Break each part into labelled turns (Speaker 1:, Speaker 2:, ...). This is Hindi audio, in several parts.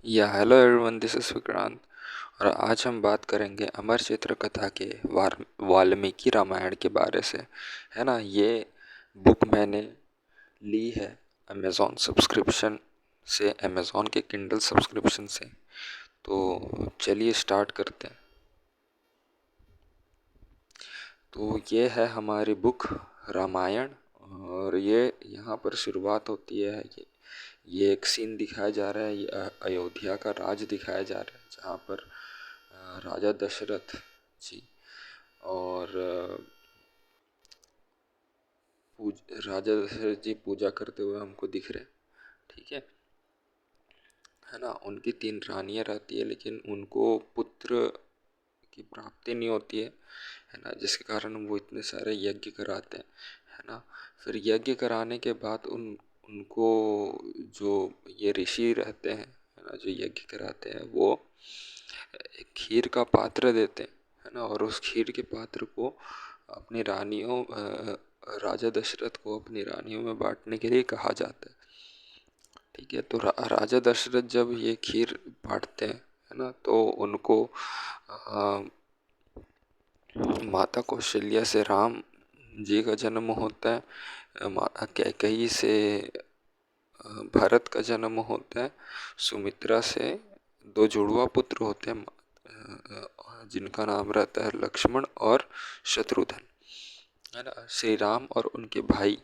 Speaker 1: या hello everyone, this is Vikrant. और आज हम बात करेंगे अमर चित्र कथा के वाल्मीकि रामायण के बारे से। है ना, ये बुक मैंने ली है अमेज़ॉन सब्सक्रिप्शन से, अमेज़ॉन के किंडल सब्सक्रिप्शन से। तो चलिए स्टार्ट करते हैं। तो ये है हमारी बुक रामायण। और ये यहाँ पर शुरुआत होती है। ये एक सीन दिखाया जा रहा है। ये अयोध्या का राज दिखाया जा रहा है, जहाँ पर राजा दशरथ जी और राजा दशरथ जी पूजा करते हुए हमको दिख रहे हैं। ठीक है ना। उनकी 3 रानियां रहती है, लेकिन उनको पुत्र की प्राप्ति नहीं होती है ना, जिसके कारण वो इतने सारे यज्ञ कराते हैं। है ना। फिर यज्ञ कराने के बाद उनको जो ये ऋषि रहते हैं, है ना, जो यज्ञ कराते हैं, वो एक खीर का पात्र देते हैं। है ना। और उस खीर के पात्र को अपनी रानियों राजा दशरथ को अपनी रानियों में बांटने के लिए कहा जाता है। ठीक है। तो राजा दशरथ जब ये खीर बांटते हैं, है ना, तो उनको माता कौशल्या से राम जी का जन्म होता है। कैकेयी से भरत का जन्म होता है। सुमित्रा से 2 जुड़वा पुत्र होते हैं, जिनका नाम रहता है लक्ष्मण और शत्रुघ्न। है ना। श्री राम और उनके भाई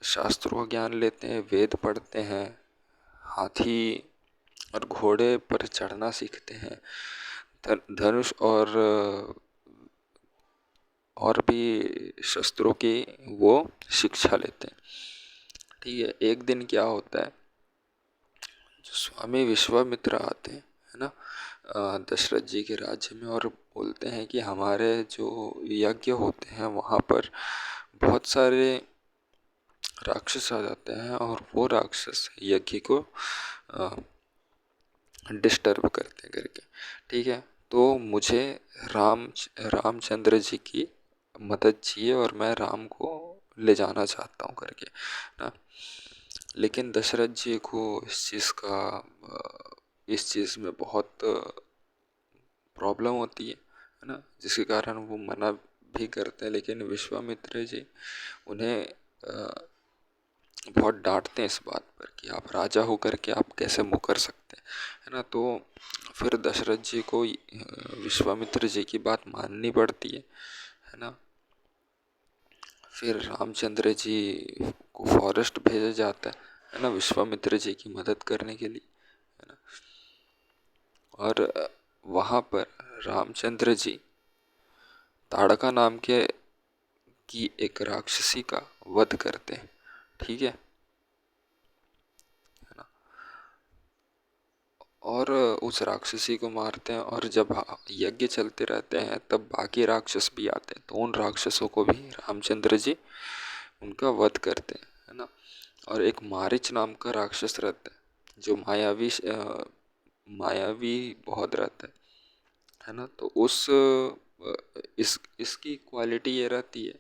Speaker 1: शास्त्रों का ज्ञान लेते हैं, वेद पढ़ते हैं, हाथी और घोड़े पर चढ़ना सीखते हैं, धनुष और भी शस्त्रों की वो शिक्षा लेते हैं। ठीक है। एक दिन क्या होता है, जो स्वामी विश्वामित्र आते हैं, है ना, दशरथ जी के राज्य में, और बोलते हैं कि हमारे जो यज्ञ होते हैं वहाँ पर बहुत सारे राक्षस आ जाते हैं, और वो राक्षस यज्ञ को डिस्टर्ब करते हैं करके। ठीक है। तो मुझे रामचंद्र जी की मदद चाहिए, और मैं राम को ले जाना चाहता हूँ करके ना। लेकिन दशरथ जी को इस चीज़ में बहुत प्रॉब्लम होती है ना, जिसके कारण वो मना भी करते हैं। लेकिन विश्वामित्र जी उन्हें बहुत डांटते हैं इस बात पर कि आप राजा होकर के आप कैसे मुकर सकते हैं। है ना। तो फिर दशरथ जी को विश्वामित्र जी की बात माननी पड़ती है ना। फिर रामचंद्र जी को फॉरेस्ट भेजा जाता है ना, विश्वामित्र जी की मदद करने के लिए। है ना। और वहाँ पर रामचंद्र जी ताड़का नाम के की एक राक्षसी का वध करते हैं। ठीक है ना। और उस राक्षसी को मारते हैं, और जब यज्ञ चलते रहते हैं तब बाकी राक्षस भी आते हैं, तो उन राक्षसों को भी रामचंद्र जी उनका वध करते हैं। है ना। और एक मारिच नाम का राक्षस रहता है, जो मायावी बहुत रहता है ना। तो इसकी क्वालिटी ये रहती है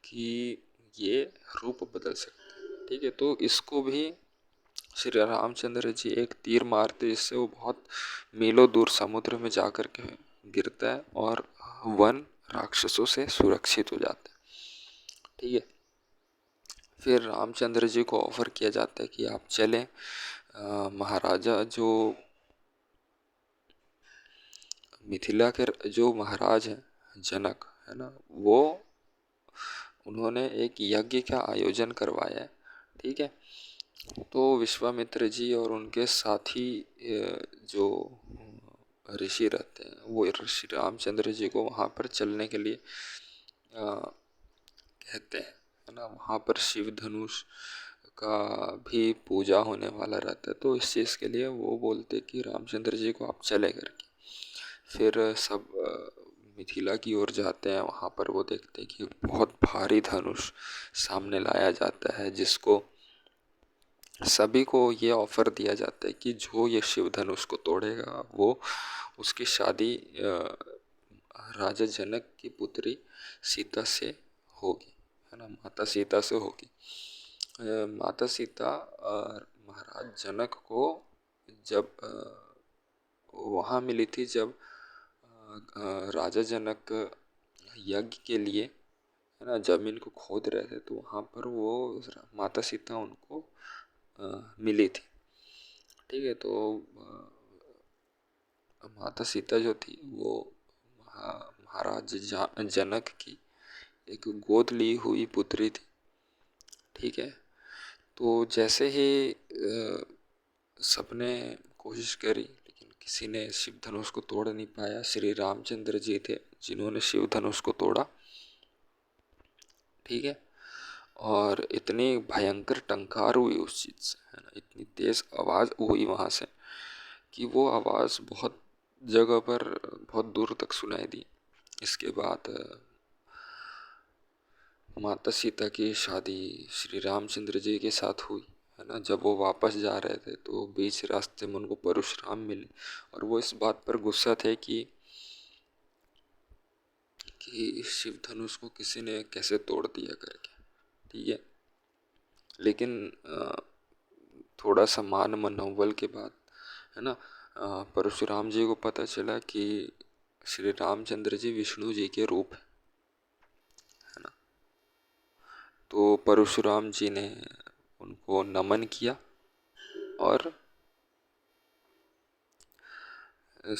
Speaker 1: कि ये रूप बदल सकता है। ठीक है। तो इसको भी श्री रामचंद्र जी एक तीर मारते, जिससे वो बहुत मीलों दूर समुद्र में जाकर के गिरता है, और वन राक्षसों से सुरक्षित हो जाता है। ठीक है। फिर रामचंद्र जी को ऑफर किया जाता है कि आप चलें, महाराजा जो मिथिला के जो महाराज हैं जनक, है ना, वो उन्होंने एक यज्ञ का आयोजन करवाया है। ठीक है। तो विश्वामित्र जी और उनके साथी जो ऋषि रहते हैं, वो ऋषि रामचंद्र जी को वहाँ पर चलने के लिए कहते हैं। है ना। वहाँ पर शिव धनुष का भी पूजा होने वाला रहता है, तो इस चीज़ के लिए वो बोलते कि रामचंद्र जी को आप चले करके। फिर सब मिथिला की ओर जाते हैं। वहाँ पर वो देखते हैं कि बहुत भारी धनुष सामने लाया जाता है, जिसको सभी को ये ऑफर दिया जाता है कि जो ये शिव धनुष को तोड़ेगा वो उसकी शादी राजा जनक की पुत्री सीता से होगी। है ना। माता सीता से होगी। माता सीता महाराज जनक को जब वहाँ मिली थी जब राजा जनक यज्ञ के लिए, है ना, जमीन को खोद रहे थे, तो वहाँ पर वो माता सीता उनको मिली थी। ठीक है, तो माता सीता जो थी वो महाराज जनक की एक गोद ली हुई पुत्री थी। ठीक है, तो जैसे ही सबने कोशिश करी, लेकिन किसी ने शिव धनुष को तोड़ नहीं पाया। श्री रामचंद्र जी थे जिन्होंने शिव धनुष को तोड़ा। ठीक है, और इतनी भयंकर टंकार हुई उस चीज से, है ना, इतनी तेज आवाज हुई वहां से कि वो आवाज बहुत जगह पर बहुत दूर तक सुनाई दी। इसके बाद माता सीता की शादी श्री रामचंद्र जी के साथ हुई, है ना। जब वो वापस जा रहे थे तो बीच रास्ते में उनको परशुराम मिले, और वो इस बात पर गुस्सा थे कि शिव धनुष को किसी ने कैसे तोड़ दिया करके। ठीक है, लेकिन थोड़ा सा मान मनोबल के बाद, है ना, परशुराम जी को पता चला कि श्री रामचंद्र जी विष्णु जी के रूप है ना। तो परशुराम जी ने उनको नमन किया और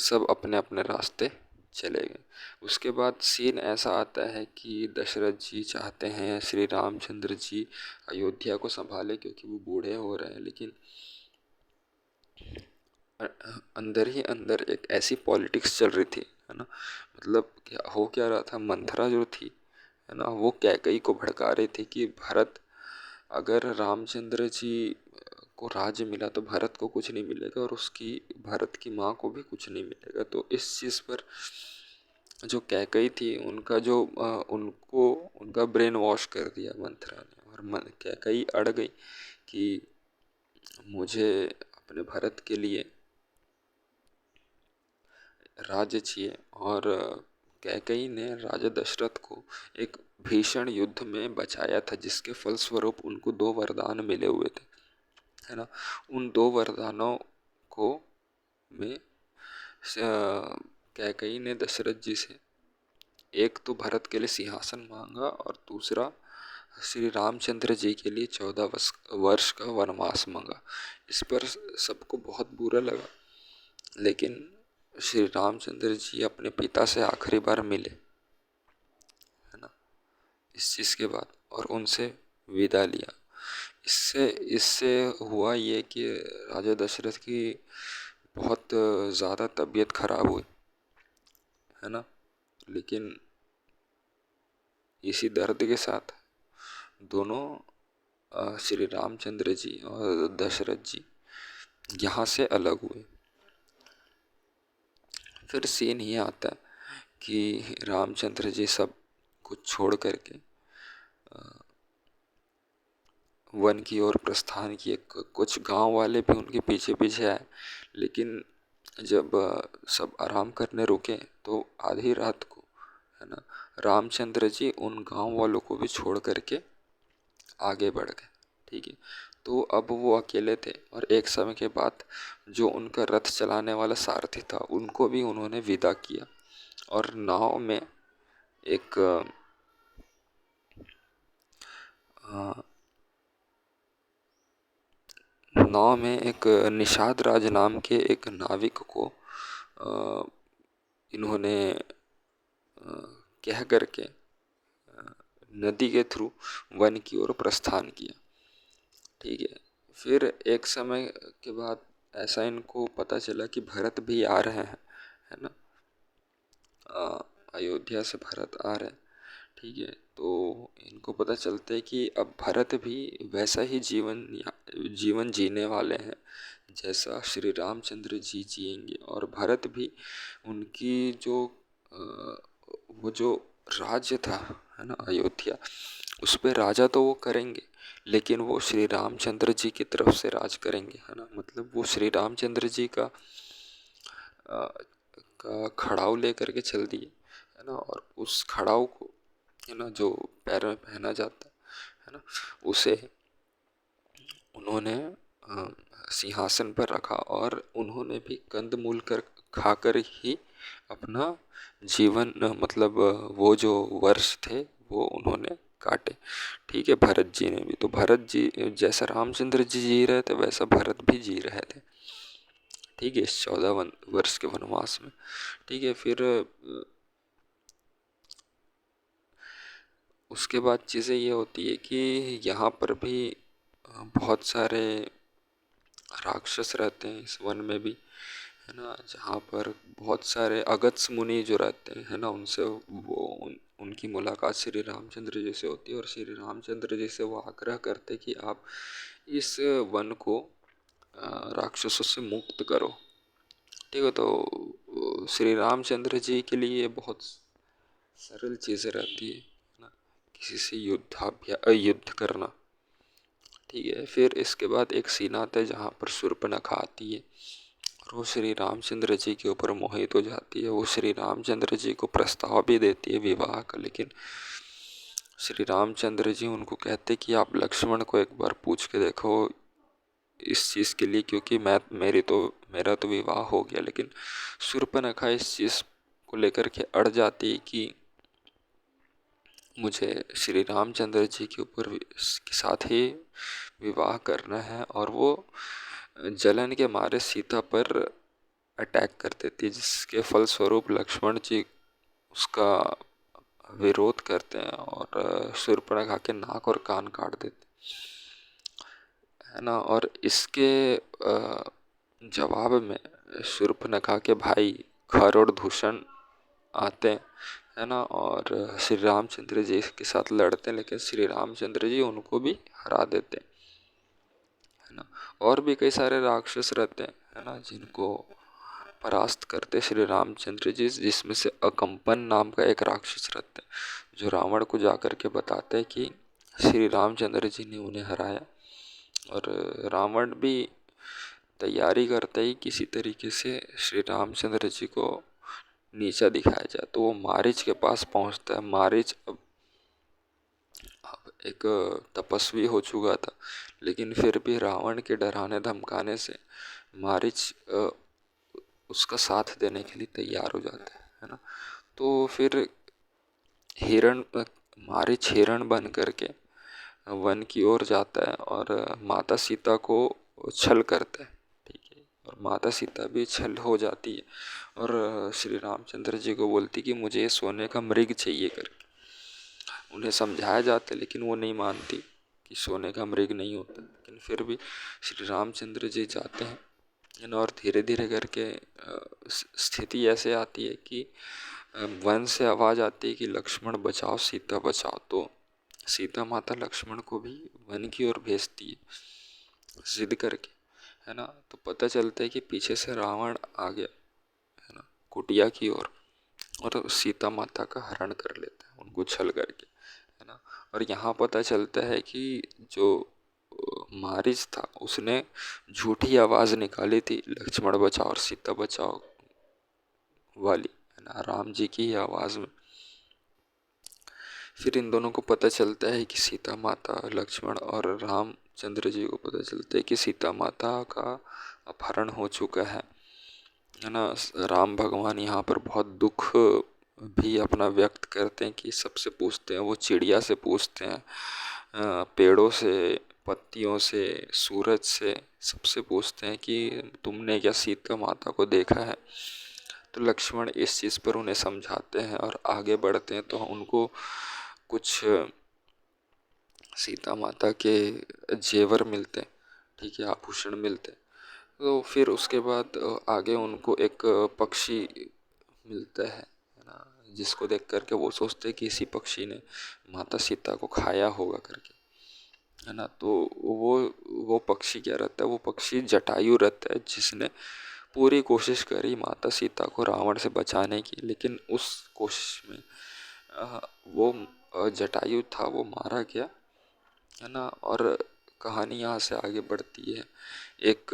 Speaker 1: सब अपने अपने रास्ते चले गए। उसके बाद सीन ऐसा आता है कि दशरथ जी चाहते हैं श्री रामचंद्र जी अयोध्या को संभाले, क्योंकि वो बूढ़े हो रहे हैं। लेकिन अंदर ही अंदर एक ऐसी पॉलिटिक्स चल रही थी, है ना। मतलब क्या हो क्या रहा था, मंथरा जो थी, है ना, वो कैकई को भड़का रही थी कि भरत, अगर रामचंद्र जी को राज्य मिला तो भरत को कुछ नहीं मिलेगा, और उसकी भरत की माँ को भी कुछ नहीं मिलेगा। तो इस चीज़ पर जो कैकई थी, उनका जो उनको उनका ब्रेन वॉश कर दिया मंथरा ने, और कैकई अड़ गई कि मुझे अपने भरत के लिए राज्य चाहिए। और कैकई ने राजा दशरथ को एक भीषण युद्ध में बचाया था, जिसके फलस्वरूप उनको 2 वरदान मिले हुए थे, है ना। उन 2 वरदानों को में कैकई ने दशरथ जी से एक तो भरत के लिए सिंहासन मांगा, और दूसरा श्री रामचंद्र जी के लिए 14 वर्ष का वनवास मांगा। इस पर सबको बहुत बुरा लगा, लेकिन श्री रामचंद्र जी अपने पिता से आखिरी बार मिले, है ना, इस चीज़ के बाद, और उनसे विदा लिया। इससे इससे हुआ ये कि राजा दशरथ की बहुत ज़्यादा तबीयत खराब हुई, है ना। लेकिन इसी दर्द के साथ दोनों श्री रामचंद्र जी और दशरथ जी यहाँ से अलग हुए। फिर सीन ये आता है कि रामचंद्र जी सब कुछ छोड़ करके वन की ओर प्रस्थान किए। कुछ गांव वाले भी उनके पीछे पीछे आए, लेकिन जब सब आराम करने रुके तो आधी रात को, है ना, रामचंद्र जी उन गांव वालों को भी छोड़ करके आगे बढ़ गए। ठीक है, तो अब वो अकेले थे, और एक समय के बाद जो उनका रथ चलाने वाला सारथी था उनको भी उन्होंने विदा किया, और नाव में एक निषाद राज नाम के एक नाविक को इन्होंने कह करके नदी के थ्रू वन की ओर प्रस्थान किया। ठीक है, फिर एक समय के बाद ऐसा इनको पता चला कि भरत भी आ रहे हैं, है ना, अयोध्या से भरत आ रहे हैं। ठीक है, तो इनको पता चलता है कि अब भरत भी वैसा ही जीवन जीने वाले हैं जैसा श्री रामचंद्र जी जिएंगे, और भरत भी उनकी वो जो राज्य था, है ना, अयोध्या, उस पे राजा तो वो करेंगे, लेकिन वो श्री रामचंद्र जी की तरफ से राज करेंगे, है ना। मतलब वो श्री रामचंद्र जी का खड़ाऊ लेकर के चल दिए, है ना, और उस खड़ाऊ को, है ना, जो पैर में पहना जाता है ना, उसे उन्होंने सिंहासन पर रखा और उन्होंने भी कंदमूल खाकर ही अपना जीवन मतलब वो जो वर्ष थे वो उन्होंने काटे। ठीक है, भरत जी ने भी, तो भरत जी जैसा रामचंद्र जी जी रहे थे वैसा भरत भी जी रहे थे। ठीक है, इस 14 वर्ष के वनवास में। ठीक है, फिर उसके बाद चीज़ें ये होती है कि यहाँ पर भी बहुत सारे राक्षस रहते हैं इस वन में भी, है ना, जहाँ पर बहुत सारे अगस्त्य मुनि जो रहते हैं, है ना, उनसे उनकी मुलाकात श्री रामचंद्र जी से होती है और श्री रामचंद्र जी से वो आग्रह करते कि आप इस वन को राक्षसों से मुक्त करो। ठीक है, तो श्री रामचंद्र जी के लिए ये बहुत सरल चीज़ें रहती है ना, किसी से युद्ध करना। ठीक है, फिर इसके बाद एक सीन आता है जहाँ पर शूर्पणखा आती है और वो श्री रामचंद्र जी के ऊपर मोहित हो जाती है। वो श्री रामचंद्र जी को प्रस्ताव भी देती है विवाह का, लेकिन श्री रामचंद्र जी उनको कहते कि आप लक्ष्मण को एक बार पूछ के देखो इस चीज़ के लिए, क्योंकि मेरा तो विवाह हो गया। लेकिन शूर्पणखा इस चीज़ को लेकर के अड़ जाती है कि मुझे श्री रामचंद्र जी के ऊपर के साथ ही विवाह करना है, और वो जलन के मारे सीता पर अटैक कर देती है, जिसके फलस्वरूप लक्ष्मण जी उसका विरोध करते हैं और शूर्पणखा के नाक और कान काट देते हैं, है ना। और इसके जवाब में शूर्पणखा के भाई खर और दूषण आते हैं, है ना, और श्री रामचंद्र जी के साथ लड़ते हैं, लेकिन श्री रामचंद्र जी उनको भी हरा देते हैं, है ना। और भी कई सारे राक्षस रहते हैं, है ना, जिनको परास्त करते श्री रामचंद्र जी, जिसमें से अकंपन नाम का एक राक्षस रहता है जो रावण को जाकर के बताते हैं कि श्री रामचंद्र जी ने उन्हें हराया। और रावण भी तैयारी करता है किसी तरीके से श्री रामचंद्र जी को नीचा दिखाया जाए, तो वो मारीच के पास पहुंचता है। मारीच अब एक तपस्वी हो चुका था, लेकिन फिर भी रावण के डराने धमकाने से मारीच उसका साथ देने के लिए तैयार हो जाता है ना। तो फिर हिरण मारीच हिरण बन करके वन की ओर जाता है और माता सीता को छल करता है। ठीक है, और माता सीता भी छल हो जाती है और श्री रामचंद्र जी को बोलती कि मुझे सोने का मृग चाहिए करके। उन्हें समझाया जाता है लेकिन वो नहीं मानती कि सोने का मृग नहीं होता, लेकिन फिर भी श्री रामचंद्र जी जाते हैं, और धीरे धीरे करके स्थिति ऐसे आती है कि वन से आवाज़ आती है कि लक्ष्मण बचाओ, सीता बचाओ। तो सीता माता लक्ष्मण को भी वन की ओर भेजती है जिद करके, है ना। तो पता चलता है कि पीछे से रावण आ गया, है ना, कुटिया की ओर, और सीता माता का हरण कर लेता है उनको छल करके, है ना। और यहाँ पता चलता है कि जो मारीच था उसने झूठी आवाज़ निकाली थी लक्ष्मण बचाओ और सीता बचाओ वाली, है ना, राम जी की ही आवाज़ में। फिर इन दोनों को पता चलता है कि सीता माता, लक्ष्मण और रामचंद्र जी को पता चलता है कि सीता माता का अपहरण हो चुका है ना। राम भगवान यहाँ पर बहुत दुख भी अपना व्यक्त करते हैं कि सबसे पूछते हैं, वो चिड़िया से पूछते हैं, पेड़ों से, पत्तियों से, सूरज से, सबसे पूछते हैं कि तुमने क्या सीता माता को देखा है। तो लक्ष्मण इस चीज़ पर उन्हें समझाते हैं और आगे बढ़ते हैं, तो उनको कुछ सीता माता के जेवर मिलते हैं, ठीक है, आभूषण मिलते हैं। तो फिर उसके बाद आगे उनको एक पक्षी मिलता है ना, जिसको देख करके वो सोचते हैं कि इसी पक्षी ने माता सीता को खाया होगा करके, है ना। तो वो पक्षी क्या रहता है, वो पक्षी जटायु रहता है, जिसने पूरी कोशिश करी माता सीता को रावण से बचाने की, लेकिन उस कोशिश में वो जटायु था वो मारा गया, है ना। और कहानी यहाँ से आगे बढ़ती है। एक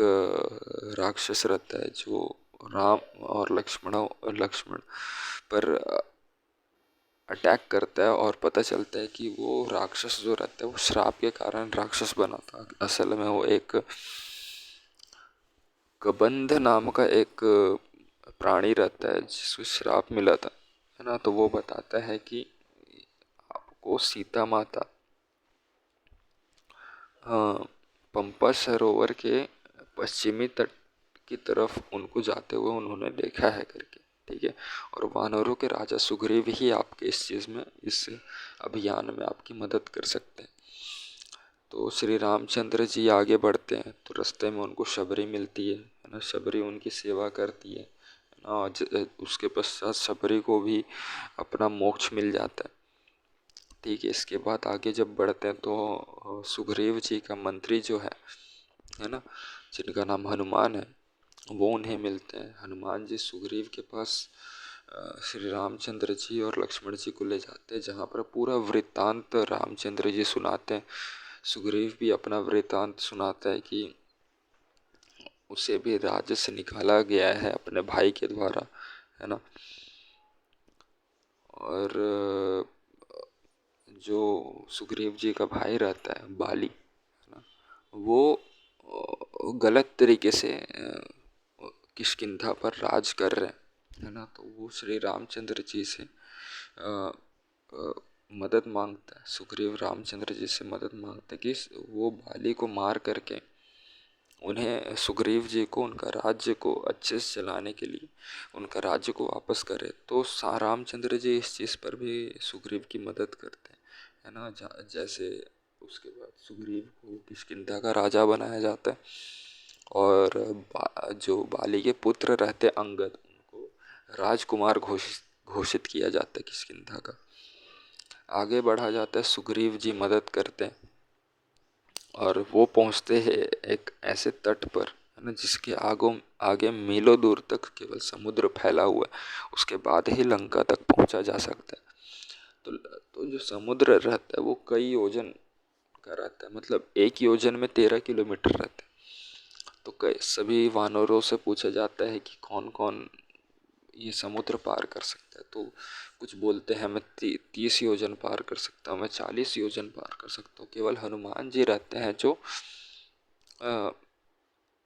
Speaker 1: राक्षस रहता है जो राम और लक्ष्मण पर अटैक करता है, और पता चलता है कि वो राक्षस जो रहता है वो श्राप के कारण राक्षस बना था। असल में वो एक कबंध नाम का एक प्राणी रहता है जिसको श्राप मिला था, है ना। तो वो बताता है कि आपको सीता माता, हाँ, पंपा सरोवर के पश्चिमी तट की तरफ उनको जाते हुए उन्होंने देखा है करके, ठीक है। और वानरों के राजा सुग्रीव ही आपके इस चीज़ में, इस अभियान में आपकी मदद कर सकते हैं। तो श्री रामचंद्र जी आगे बढ़ते हैं तो रास्ते में उनको शबरी मिलती है ना। शबरी उनकी सेवा करती है ना। उसके पश्चात शबरी को भी अपना मोक्ष मिल जाता है, ठीक है। इसके बाद आगे जब बढ़ते हैं तो सुग्रीव जी का मंत्री जो है ना, जिनका नाम हनुमान है, वो उन्हें मिलते हैं। हनुमान जी सुग्रीव के पास श्री रामचंद्र जी और लक्ष्मण जी को ले जाते हैं, जहाँ पर पूरा वृत्तांत रामचंद्र जी सुनाते हैं। सुग्रीव भी अपना वृत्तांत सुनाता है कि उसे भी राज्य से निकाला गया है अपने भाई के द्वारा, है ना। और जो सुग्रीव जी का भाई रहता है बाली, है ना, वो गलत तरीके से किष्किंधा पर राज कर रहे हैं, है ना। तो वो श्री रामचंद्र जी से मदद मांगता है। सुग्रीव रामचंद्र जी से मदद मांगता है कि वो बाली को मार करके उन्हें, सुग्रीव जी को, उनका राज्य को अच्छे से चलाने के लिए उनका राज्य को वापस करे। तो रामचंद्र जी इस चीज़ पर भी सुग्रीव की मदद करते हैं, है ना। जैसे उसके बाद सुग्रीव को किष्किंधा का राजा बनाया जाता है और जो बाली के पुत्र रहते अंगद, उनको राजकुमार घोषित घोषित किया जाता है किष्किंधा का। आगे बढ़ा जाता है, सुग्रीव जी मदद करते हैं और वो पहुंचते हैं एक ऐसे तट पर, है ना, जिसके आगे मीलों दूर तक केवल समुद्र फैला हुआ है। उसके बाद ही लंका तक पहुंचा जा सकता है। तो जो समुद्र रहता है वो कई योजन का रहता है, मतलब एक योजन में 13 किलोमीटर रहता है। तो कई सभी वानरों से पूछा जाता है कि कौन कौन ये समुद्र पार कर सकता है। तो कुछ बोलते हैं मैं 30 योजन पार कर सकता हूँ, मैं 40 योजन पार कर सकता हूँ। केवल हनुमान जी रहते हैं जो अ,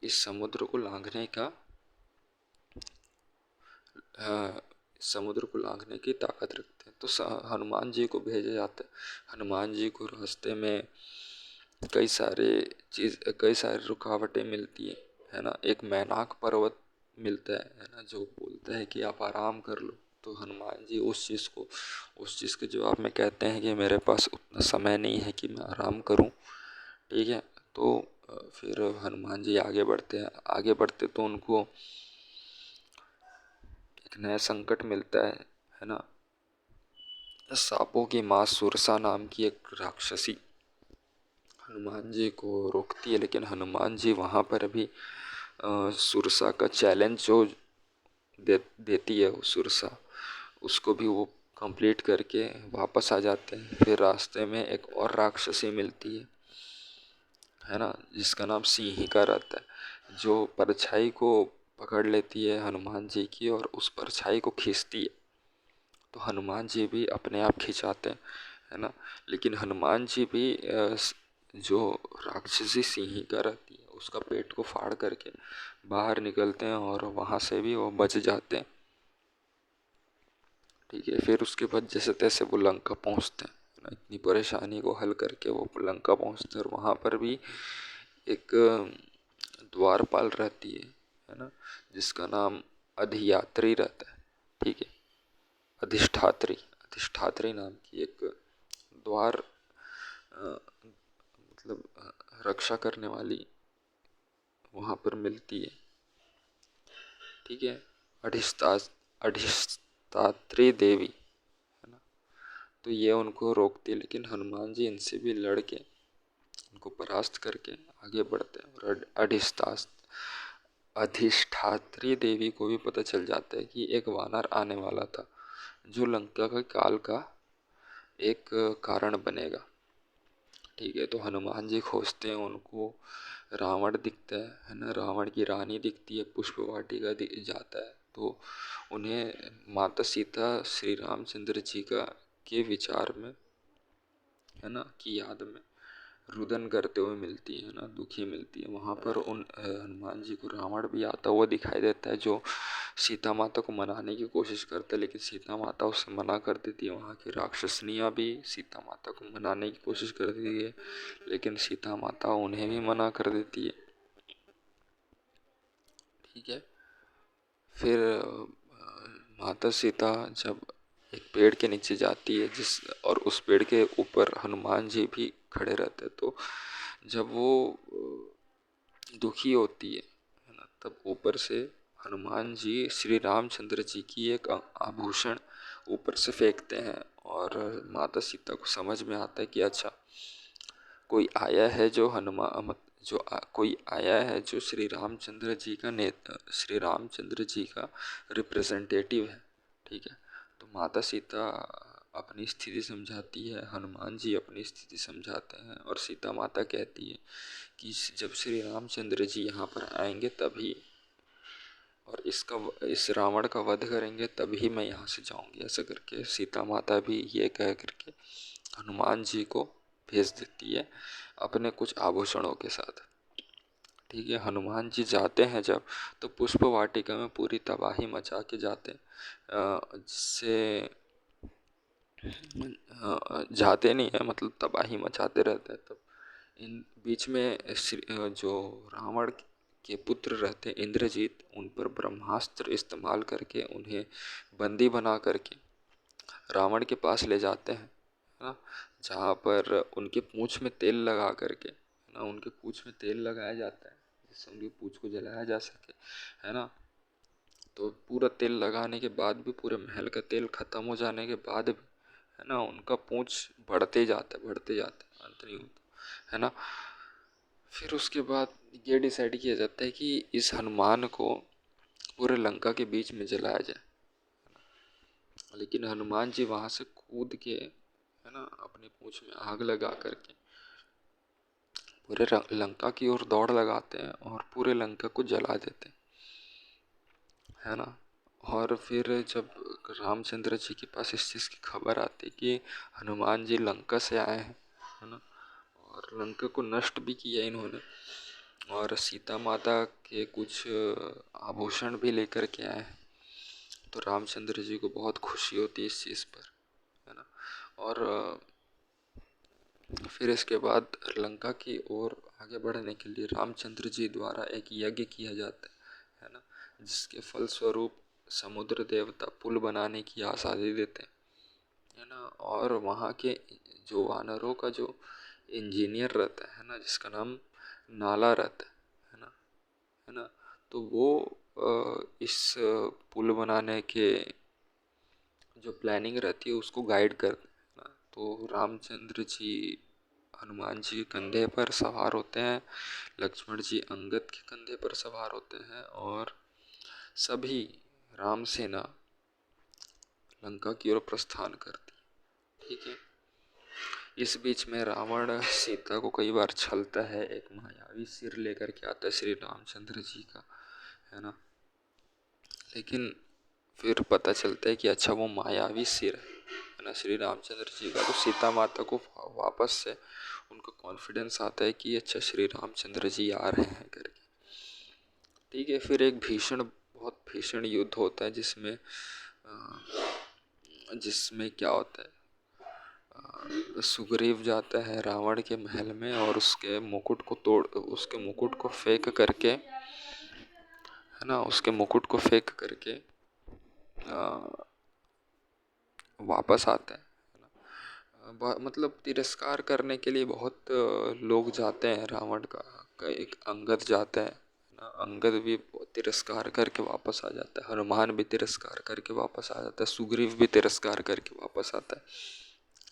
Speaker 1: इस समुद्र को लांघने का अ, समुद्र को लांघने की ताकत रखते हैं। तो हनुमान जी को भेजा जाता है। हनुमान जी को रास्ते में कई सारी रुकावटें मिलती है ना। एक मैनाक पर्वत मिलता है ना, जो बोलता है कि आप आराम कर लो। तो हनुमान जी उस चीज़ के जवाब में कहते हैं कि मेरे पास उतना समय नहीं है कि मैं आराम करूं, ठीक है। तो फिर हनुमान जी आगे बढ़ते हैं। आगे बढ़ते तो उनको एक नया संकट मिलता है ना। सांपों की माँ सुरसा नाम की एक राक्षसी हनुमान जी को रोकती है, लेकिन हनुमान जी वहाँ पर भी सुरसा का चैलेंज जो देती है, वो सुरसा, उसको भी वो कंप्लीट करके वापस आ जाते हैं। फिर रास्ते में एक और राक्षसी मिलती है ना, जिसका नाम सिंहिका रहता है, जो परछाई को पकड़ लेती है हनुमान जी की और उस परछाई को खींचती है। तो हनुमान जी भी अपने आप खिंचाते हैं, है ना। लेकिन हनुमान जी भी जो राक्षसी सिंहिका रहती है उसका पेट को फाड़ करके बाहर निकलते हैं और वहाँ से भी वो बच जाते हैं, ठीक है। फिर उसके बाद जैसे तैसे वो लंका पहुँचते हैं, है ना। इतनी परेशानी को हल करके वो लंका पहुँचते हैं और वहाँ पर भी एक द्वारपाल रहती है ना, जिसका नाम अधियात्री रहता है, ठीक है। अधिष्ठात्री अधिष्ठात्री नाम की एक द्वार मतलब रक्षा करने वाली वहाँ पर मिलती है, ठीक है। अधिष्ठात्री देवी, है ना। तो ये उनको रोकती है, लेकिन हनुमान जी इनसे भी लड़ के उनको परास्त करके आगे बढ़ते हैं। और अधिष्ठात्री देवी को भी पता चल जाता है कि एक वानर आने वाला था जो लंका के काल का एक कारण बनेगा, ठीक है। तो हनुमान जी खोजते हैं उनको। रावण दिखता है ना, रावण की रानी दिखती है, पुष्प वाटिका जाता है। तो उन्हें माता सीता श्री रामचंद्र जी का के विचार में, है ना, की याद में रुदन करते हुए मिलती है ना, दुखी मिलती है। वहाँ पर उन हनुमान जी को रावण भी आता हुआ दिखाई देता है, जो सीता माता को मनाने की कोशिश करता है, लेकिन सीता माता उसे मना कर देती है। वहाँ की राक्षसनियाँ भी सीता माता को मनाने की कोशिश करती है, लेकिन सीता माता उन्हें भी मना कर देती है। ठीक है। फिर माता सीता जब एक पेड़ के नीचे जाती है, और उस पेड़ के ऊपर हनुमान जी भी खड़े रहते हैं, तो जब वो दुखी होती है ना, तब ऊपर से हनुमान जी श्री रामचंद्र जी की एक आभूषण ऊपर से फेंकते हैं, और माता सीता को समझ में आता है कि अच्छा, कोई आया है जो कोई आया है जो श्री रामचंद्र जी का श्री रामचंद्र जी का रिप्रेजेंटेटिव है। ठीक है। तो माता सीता अपनी स्थिति समझाती है, हनुमान जी अपनी स्थिति समझाते हैं, और सीता माता कहती है कि जब श्री रामचंद्र जी यहाँ पर आएंगे तभी, और इस रावण का वध करेंगे तभी मैं यहाँ से जाऊंगी। ऐसा करके सीता माता भी ये कह करके हनुमान जी को भेज देती है अपने कुछ आभूषणों के साथ। ठीक है। हनुमान जी जाते हैं जब, तो पुष्प वाटिका में पूरी तबाही मचा के जाते हैं, जिससे जाते नहीं है, मतलब तबाही मचाते रहते हैं। तब इन बीच में जो रावण के पुत्र रहते हैं इंद्रजीत, उन पर ब्रह्मास्त्र इस्तेमाल करके उन्हें बंदी बना करके रावण के पास ले जाते हैं, है ना। जहाँ पर उनके पूँछ में तेल लगा करके, है ना, उनके पूँछ में तेल लगाया जाता है जिससे उनकी पूँछ को जलाया जा सके, है ना। तो पूरा तेल लगाने के बाद भी, पूरे महल का तेल खत्म हो जाने के बाद भी, है ना, उनका पूँछ बढ़ते जाता है, अंत नहीं होता, है ना। फिर उसके बाद ये डिसाइड किया जाता है कि इस हनुमान को पूरे लंका के बीच में जलाया जाए, लेकिन हनुमान जी वहाँ से कूद के, है ना, अपनी पूँछ में आग लगा करके पूरे लंका की ओर दौड़ लगाते हैं और पूरे लंका को जला देते हैं, है ना। और फिर जब रामचंद्र जी के पास इस चीज़ की खबर आती है कि हनुमान जी लंका से आए हैं, है ना, और लंका को नष्ट भी किया इन्होंने, और सीता माता के कुछ आभूषण भी लेकर के आए हैं, तो रामचंद्र जी को बहुत खुशी होती है इस चीज़ पर, है ना। और फिर इसके बाद लंका की ओर आगे बढ़ने के लिए रामचंद्र जी द्वारा एक यज्ञ किया जाता है ना, जिसके फलस्वरूप समुद्र देवता पुल बनाने की आज़ादी देते हैं, है ना। और वहाँ के जो वानरों का जो इंजीनियर रहता है ना, जिसका नाम नाला रहता है ना, है ना, तो वो इस पुल बनाने के जो प्लानिंग रहती है उसको गाइड करते हैं ना। तो रामचंद्र जी हनुमान जी के कंधे पर सवार होते हैं, लक्ष्मण जी अंगद के कंधे पर सवार होते हैं, और सभी राम सेना लंका की ओर प्रस्थान करती। ठीक है। इस बीच में रावण सीता को कई बार छलता है, एक मायावी सिर लेकर के आता है श्री रामचंद्र जी का, है ना, लेकिन फिर पता चलता है कि अच्छा, वो मायावी सिर है ना श्री रामचंद्र जी का। तो सीता माता को वापस से उनको कॉन्फिडेंस आता है कि अच्छा, श्री रामचंद्र जी आ रहे हैं करके। ठीक है। फिर एक बहुत भीषण युद्ध होता है, जिसमें क्या होता है, सुग्रीव जाता है रावण के महल में, और उसके मुकुट को फेंक करके, है ना, उसके मुकुट को फेंक करके वापस आता है ना। मतलब तिरस्कार करने के लिए बहुत लोग जाते हैं, रावण का एक अंगद जाता है ना, अंगद भी तिरस्कार करके वापस आ जाता है, हनुमान भी तिरस्कार करके वापस आ जाता है, सुग्रीव भी तिरस्कार करके वापस आता है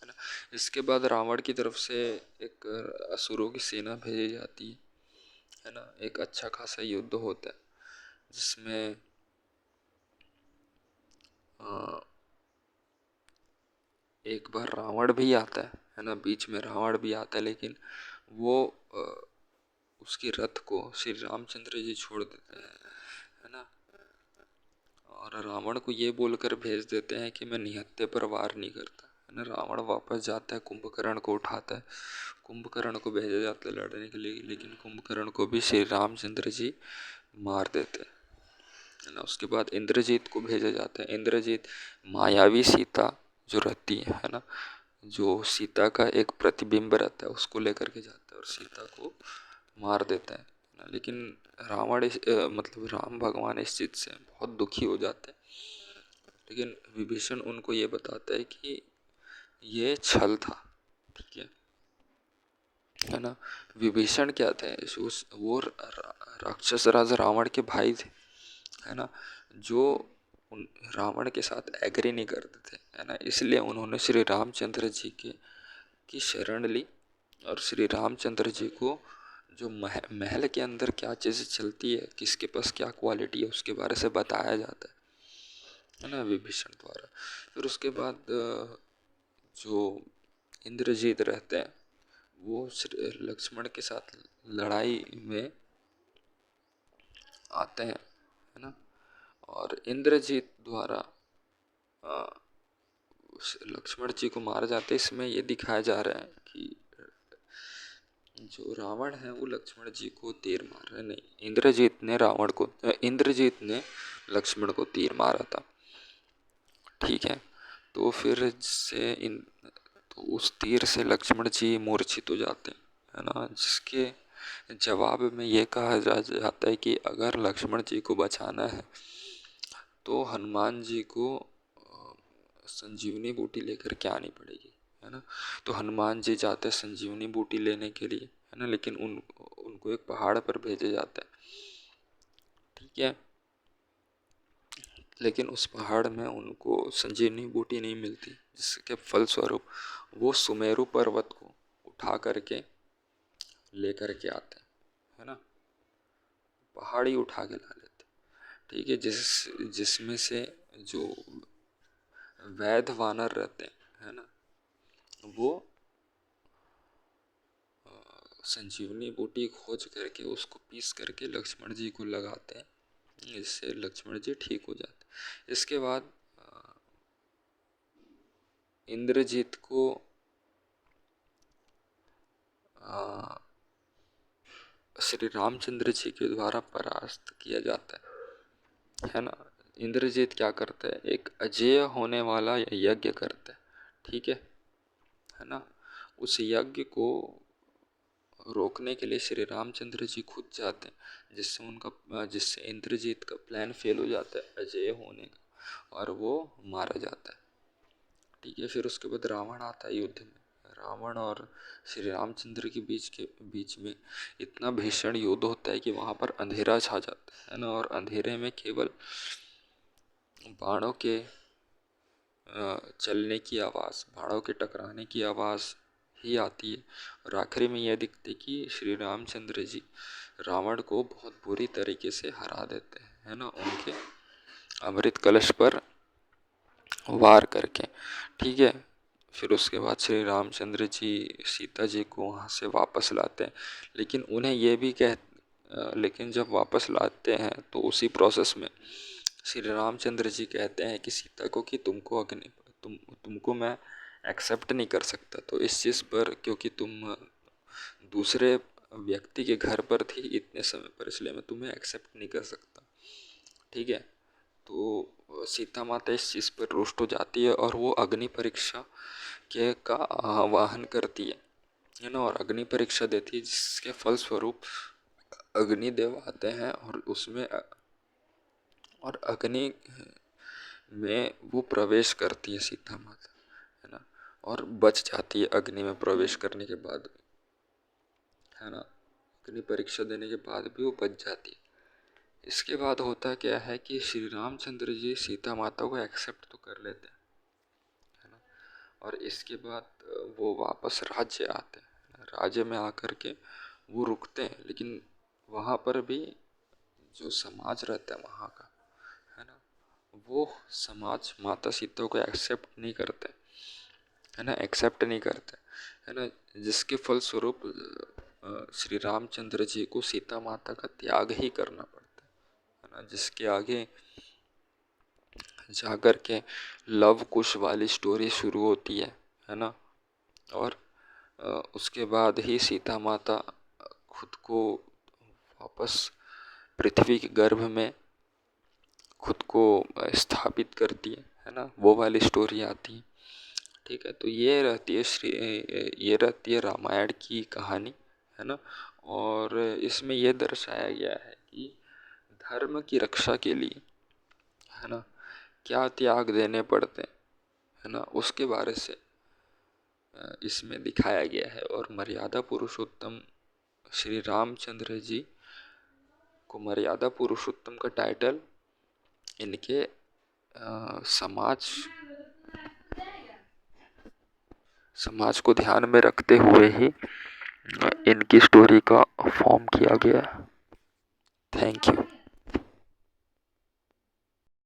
Speaker 1: ना। इसके बाद रावण की तरफ से एक असुरों की सेना भेजी जाती है ना। एक अच्छा खासा युद्ध होता है, जिसमें एक बार रावण भी आता है ना, बीच में रावण भी आता है, लेकिन वो उसके रथ को श्री रामचंद्र जी छोड़ देते हैं, है ना, और रावण को ये बोलकर भेज देते हैं कि मैं निहत्थे पर वार नहीं करता, है ना। रावण वापस जाता है, कुंभकर्ण को उठाता है, कुंभकर्ण को भेजा जाता है लड़ने के लिए, लेकिन कुंभकर्ण को भी श्री रामचंद्र जी मार देते हैं, है ना। उसके बाद इंद्रजीत को भेजा जाता है। इंद्रजीत मायावी सीता जो रहती है ना, जो सीता का एक प्रतिबिंब रहता है, उसको लेकर के जाता है और सीता को मार देता है ना। लेकिन रावण मतलब राम भगवान इस चीज़ से बहुत दुखी हो जाते हैं, लेकिन विभीषण उनको ये बताता है कि ये छल था, ठीक है ना। विभीषण क्या थे, वो राक्षस राज रावण के भाई थे, है ना, जो उन रावण के साथ एग्री नहीं करते थे, है ना। इसलिए उन्होंने श्री रामचंद्र जी की शरण ली, और श्री रामचंद्र जी को जो महल के अंदर क्या चीज़ चलती है, किसके पास क्या क्वालिटी है, उसके बारे से बताया जाता है ना, विभीषण द्वारा। फिर उसके बाद जो इंद्रजीत रहते हैं, वो श्री लक्ष्मण के साथ लड़ाई में आते हैं, है ना। और इंद्रजीत द्वारा लक्ष्मण जी को मारा जाता है। इसमें ये दिखाया जा रहा है कि जो रावण है वो लक्ष्मण जी को तीर मार रहा है, नहीं, इंद्रजीत ने लक्ष्मण को तीर मारा था, ठीक है। तो फिर तो उस तीर से लक्ष्मण जी मूर्छित हो जाते हैं, है ना। जिसके जवाब में ये कहा जाता है कि अगर लक्ष्मण जी को बचाना है तो हनुमान जी को संजीवनी बूटी लेकर के आनी पड़ेगी, है ना। तो हनुमान जी जाते हैं संजीवनी बूटी लेने के लिए, है ना, लेकिन उनको एक पहाड़ पर भेजा जाता है, ठीक है। लेकिन उस पहाड़ में उनको संजीवनी बूटी नहीं मिलती, जिसके फलस्वरूप वो सुमेरु पर्वत को उठा करके लेकर के आते हैं, है ना। पहाड़ी उठा के ला लेते, ठीक है। जिसमें से जो वैध वानर रहते हैं, है ना, वो संजीवनी बूटी खोज करके उसको पीस करके लक्ष्मण जी को लगाते हैं, इससे लक्ष्मण जी ठीक हो जाते हैं। इसके बाद इंद्रजीत को श्री रामचंद्र जी के द्वारा परास्त किया जाता है ना। इंद्रजीत क्या करता है, एक अजेय होने वाला यज्ञ करता है, ठीक है ना। उस यज्ञ को रोकने के लिए श्री रामचंद्र जी खुद जाते हैं, जिससे इंद्रजीत का प्लान फेल हो जाता है अजेय होने का, और वो मारा जाता है, ठीक है। फिर उसके बाद रावण आता है युद्ध में। रावण और श्री रामचंद्र के बीच में इतना भीषण युद्ध होता है कि वहाँ पर अंधेरा छा जाता है ना, और अंधेरे में केवल बाणों के चलने की आवाज़, बाणों के टकराने की आवाज़ ही आती है। और आखिरी में यह दिखती कि श्री रामचंद्र जी रावण को बहुत बुरी तरीके से हरा देते हैं, है ना, उनके अमृत कलश पर वार करके, ठीक है। फिर उसके बाद श्री रामचंद्र जी सीता जी को वहाँ से वापस लाते हैं, लेकिन उन्हें ये भी लेकिन जब वापस लाते हैं तो उसी प्रोसेस में श्री रामचंद्र जी कहते हैं कि सीता को कि तुमको मैं एक्सेप्ट नहीं कर सकता, तो इस चीज़ पर, क्योंकि तुम दूसरे व्यक्ति के घर पर थी इतने समय पर, इसलिए मैं तुम्हें एक्सेप्ट नहीं कर सकता, ठीक है। तो सीता माता इस चीज़ पर रुष्ट हो जाती है और वो अग्नि परीक्षा का आह्वान करती है ना, और अग्नि परीक्षा देती है, जिसके फलस्वरूप अग्निदेव आते हैं और अग्नि में वो प्रवेश करती है सीता माता, है ना, और बच जाती है अग्नि में प्रवेश करने के बाद, है ना। अग्नि परीक्षा देने के बाद भी वो बच जाती है। इसके बाद होता क्या है कि श्री रामचंद्र जी सीता माता को एक्सेप्ट तो कर लेते हैं, है ना, और इसके बाद वो वापस राज्य आते हैं। राज्य में आकर के वो रुकते हैं, लेकिन वहाँ पर भी जो समाज रहता है वहाँ का, है ना, वो समाज माता सीता को एक्सेप्ट नहीं करते, है ना, एक्सेप्ट नहीं करते, है ना। जिसके फलस्वरूप श्री रामचंद्र जी को सीता माता का त्याग ही करना पड़ता है ना। जिसके आगे जाकर के लव कुश वाली स्टोरी शुरू होती है है ना। और उसके बाद ही सीता माता खुद को वापस पृथ्वी के गर्भ में खुद को स्थापित करती है ना, वो वाली स्टोरी आती है। ठीक है, तो ये रहती है रामायण की कहानी, है ना। और इसमें ये दर्शाया गया है कि धर्म की रक्षा के लिए, है ना, क्या त्याग देने पड़ते हैं, है ना, उसके बारे से इसमें दिखाया गया है। और मर्यादा पुरुषोत्तम श्री रामचंद्र जी को मर्यादा पुरुषोत्तम का टाइटल इनके समाज को ध्यान में रखते हुए ही इनकी स्टोरी का फॉर्म किया गया है। Thank you.